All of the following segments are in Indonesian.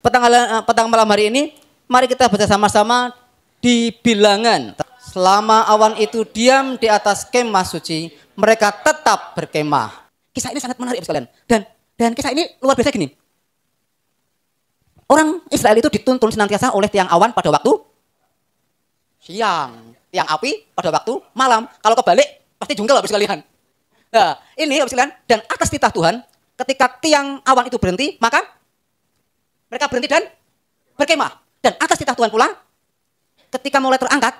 petang malam hari ini, mari kita baca sama-sama di Bilangan. Selama awan itu diam di atas kemah suci, mereka tetap berkemah. Kisah ini sangat menarik sekalian. Dan kisah ini luar biasa gini. Orang Israel itu dituntun senantiasa oleh tiang awan pada waktu siang, tiang api pada waktu malam. Kalau kebalik pasti jungkel habis sekalian. Nah, ini habis sekalian, dan atas titah Tuhan, ketika tiang awan itu berhenti, maka mereka berhenti dan berkemah. Dan atas titah Tuhan pula, ketika mulai terangkat,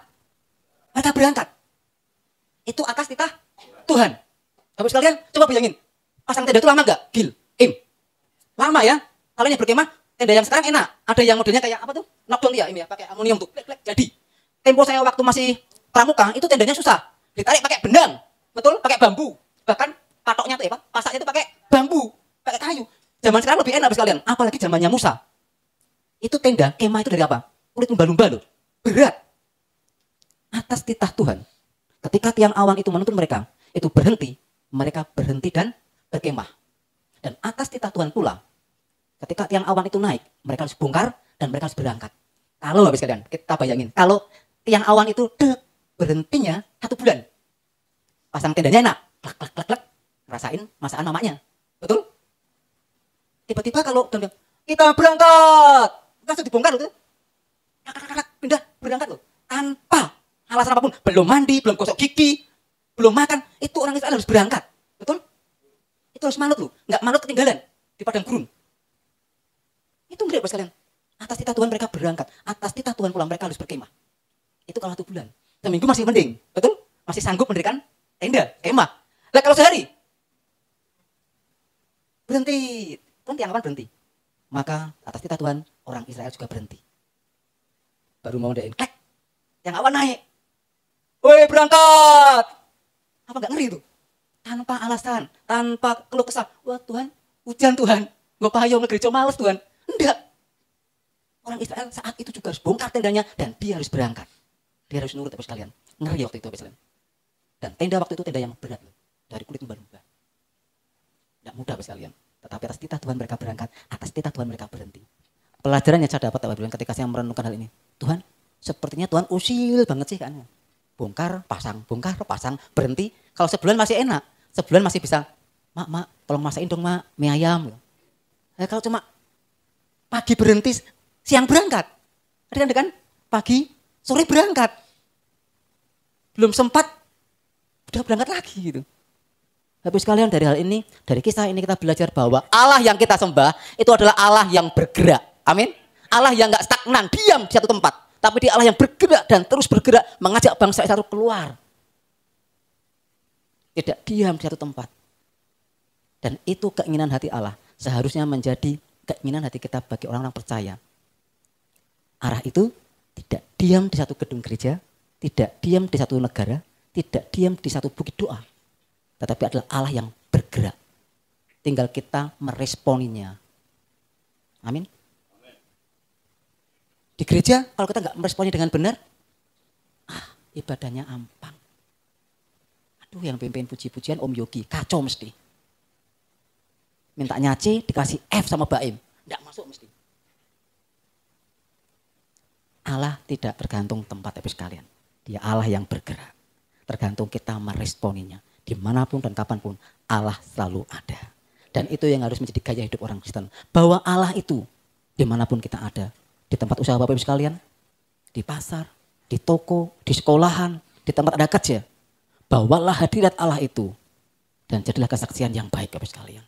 mereka berangkat. Itu atas titah Tuhan. Habis sekalian, coba bayangin, pasang tenda itu lama nggak? Lama ya. Kalau yang berkemah, tenda yang sekarang enak. Ada yang modelnya kayak apa tuh? Knockdown ya, ini ya, pakai aluminium tuh. Jadi, tempo saya waktu masih pramuka, itu tendanya susah. Ditarik pakai benang, betul? Pakai bambu. Bahkan patoknya tuh ya, pasaknya itu pakai bambu, pakai kayu. Zaman sekarang lebih enak sekalian, apalagi zamannya Musa. Itu tenda, kemah itu dari apa? Kulit lumba-lumba loh. Berat. Atas titah Tuhan. Ketika tiang awan itu menuntun mereka, itu berhenti. Mereka berhenti dan berkemah. Dan atas titah Tuhan pula, ketika tiang awan itu naik, mereka harus bongkar dan mereka harus berangkat. Kalau habis kalian, kita bayangin. Kalau tiang awan itu berhentinya 1 bulan. Pasang tendanya enak. Klak. Rasain masakan mamanya. Betul? Tiba-tiba kalau kita berangkat. Langsung dibongkar loh. Pindah, berangkat loh. Tanpa alasan apapun. Belum mandi, belum gosok gigi, belum makan. Itu orang Israel harus berangkat. Betul? Itu harus manut loh. Nggak manut ketinggalan di padang gurun. Itu ngeri Bapak sekalian. Atas titah Tuhan mereka berangkat. Atas titah Tuhan pulang mereka harus berkemah. Itu kalau 1 bulan. Seminggu masih mending. Betul? Masih sanggup mendirikan tenda, kemah. Lah kalau sehari berhenti, Tuhan tiang awan berhenti. Maka atas titah Tuhan orang Israel juga berhenti. Baru mau dain, klek, tiang awan naik. Woi berangkat. Apa nggak ngeri itu? Tanpa alasan, tanpa keluh kesah. Wah Tuhan, hujan Tuhan, gue payung ngegereja males Tuhan. Enggak. Orang Israel saat itu juga harus bongkar tendanya dan dia harus berangkat. Dia harus nurut Bapak sekalian. Ngeri waktu itu Bapak sekalian. Dan tenda waktu itu tenda yang berat loh. Dari kulit lumba-lumba. Tidak mudah Bapak sekalian. Tetapi atas titah Tuhan mereka berangkat. Atas titah Tuhan mereka berhenti. Pelajaran yang saya dapat Bapak ketika saya merenungkan hal ini. Tuhan, sepertinya Tuhan usil banget sih kan. Bongkar, pasang, berhenti. Kalau sebulan masih enak. Sebulan masih bisa. Mak, tolong masakin dong mak, mie ayam. Kalau cuma pagi berhenti, siang berangkat. Ada kan? Pagi, sore berangkat. Belum sempat, udah berangkat lagi gitu. Habis sekalian dari hal ini, dari kisah ini kita belajar bahwa Allah yang kita sembah itu adalah Allah yang bergerak. Amin. Allah yang gak stagnan, diam di satu tempat. Tapi dia Allah yang bergerak dan terus bergerak mengajak bangsa Israel keluar. Tidak diam di satu tempat. Dan itu keinginan hati Allah. Seharusnya menjadi keinginan hati kita bagi orang-orang percaya. Arah itu tidak diam di satu gedung gereja, tidak diam di satu negara, tidak diam di satu bukit doa. Tetapi adalah Allah yang bergerak. Tinggal kita meresponinya. Amin. Di gereja kalau kita nggak meresponi dengan benar, ibadahnya ampang. Aduh yang pimpin puji-pujian Om Yogi, kacau mesti. Minta nyaci dikasih F sama Baim, nggak masuk mesti. Allah tidak tergantung tempat sekalian. Dia Allah yang bergerak. Tergantung kita meresponinya. Dimanapun dan kapanpun Allah selalu ada. Dan itu yang harus menjadi gaya hidup orang Kristen. Bahwa Allah itu dimanapun kita ada. Di tempat usaha Bapak Ibu sekalian. Di pasar, di toko, di sekolahan, di tempat ada kerja. Bawalah hadirat Allah itu. Dan jadilah kesaksian yang baik Bapak Ibu sekalian.